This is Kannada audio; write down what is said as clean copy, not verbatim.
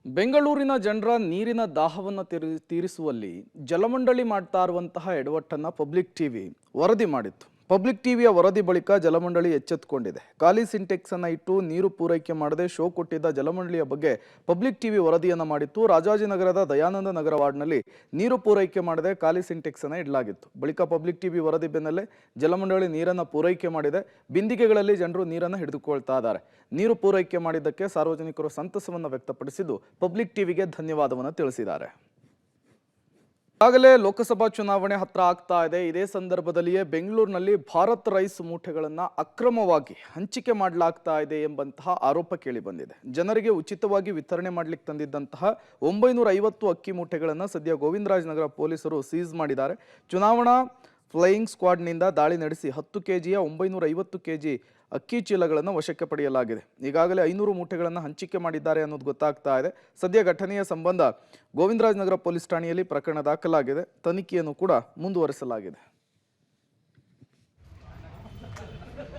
ಬೆಂಗಳೂರಿನ ಜನರ ನೀರಿನ ದಾಹವನ್ನು ತೀರಿಸುವಲ್ಲಿ ಜಲಮಂಡಳಿ ಮಾಡ್ತಾ ಇರುವಂತಹ ಎಡವಟ್ಟನ್ನು ಪಬ್ಲಿಕ್ ಟಿವಿ ವರದಿ ಮಾಡಿತ್ತು. ಪಬ್ಲಿಕ್ ಟಿವಿಯ ವರದಿ ಬಳಿಕ ಜಲಮಂಡಳಿ ಎಚ್ಚೆತ್ತುಕೊಂಡಿದೆ. ಖಾಲಿ ಸಿಂಟೆಕ್ಸ್ ಅನ್ನು ಇಟ್ಟು ನೀರು ಪೂರೈಕೆ ಮಾಡದೆ ಶೋ ಕೊಟ್ಟಿದ್ದ ಜಲಮಂಡಳಿಯ ಬಗ್ಗೆ ಪಬ್ಲಿಕ್ ಟಿವಿ ವರದಿಯನ್ನು ಮಾಡಿತ್ತು. ರಾಜಾಜಿನಗರದ ದಯಾನಂದ ನಗರ ವಾರ್ಡ್ನಲ್ಲಿ ನೀರು ಪೂರೈಕೆ ಮಾಡದೆ ಖಾಲಿ ಸಿಂಟೆಕ್ಸ್ ಅನ್ನು ಇಡಲಾಗಿತ್ತು. ಬಳಿಕ ಪಬ್ಲಿಕ್ ಟಿವಿ ವರದಿ ಬೆನ್ನಲ್ಲೇ ಜಲಮಂಡಳಿ ನೀರನ್ನು ಪೂರೈಕೆ ಮಾಡಿದೆ. ಬಿಂದಿಗೆಗಳಲ್ಲಿ ಜನರು ನೀರನ್ನು ಹಿಡಿದುಕೊಳ್ತಾ ಇದ್ದಾರೆ. ನೀರು ಪೂರೈಕೆ ಮಾಡಿದ್ದಕ್ಕೆ ಸಾರ್ವಜನಿಕರು ಸಂತಸವನ್ನು ವ್ಯಕ್ತಪಡಿಸಿದ್ದು ಪಬ್ಲಿಕ್ ಟಿವಿಗೆ ಧನ್ಯವಾದವನ್ನು ತಿಳಿಸಿದ್ದಾರೆ. ಈಗಾಗಲೇ ಲೋಕಸಭಾ ಚುನಾವಣೆ ಹತ್ರ ಆಗ್ತಾ ಇದೆ. ಇದೇ ಸಂದರ್ಭದಲ್ಲಿಯೇ ಬೆಂಗಳೂರಿನಲ್ಲಿ ಭಾರತ್ ರೈಸ್ ಮೂಟೆಗಳನ್ನು ಅಕ್ರಮವಾಗಿ ಹಂಚಿಕೆ ಮಾಡಲಾಗ್ತಾ ಇದೆ ಎಂಬಂತಹ ಆರೋಪ ಕೇಳಿ ಬಂದಿದೆ. ಜನರಿಗೆ ಉಚಿತವಾಗಿ ವಿತರಣೆ ಮಾಡಲಿಕ್ಕೆ ತಂದಿದ್ದಂತಹ 950 ಅಕ್ಕಿ ಮೂಟೆಗಳನ್ನು ಸದ್ಯ ಗೋವಿಂದರಾಜನಗರ ಪೊಲೀಸರು ಸೀಸ್ ಮಾಡಿದ್ದಾರೆ. ಚುನಾವಣಾ ಫ್ಲೈಯಿಂಗ್ ಸ್ಕ್ವಾಡ್ನಿಂದ ದಾಳಿ ನಡೆಸಿ 10 ಕೆಜಿಯ 950 ಕೆಜಿ ಅಕ್ಕಿ ಚೀಲಗಳನ್ನು ವಶಕ್ಕೆ ಪಡೆಯಲಾಗಿದೆ. ಈಗಾಗಲೇ 500 ಮೂಟೆಗಳನ್ನು ಹಂಚಿಕೆ ಮಾಡಿದ್ದಾರೆ ಅನ್ನೋದು ಗೊತ್ತಾಗ್ತಾ ಇದೆ. ಸದ್ಯ ಘಟನೆಯ ಸಂಬಂಧ ಗೋವಿಂದರಾಜನಗರ ಪೊಲೀಸ್ ಠಾಣೆಯಲ್ಲಿ ಪ್ರಕರಣ ದಾಖಲಾಗಿದೆ. ತನಿಖೆಯನ್ನು ಕೂಡ ಮುಂದುವರಿಸಲಾಗಿದೆ.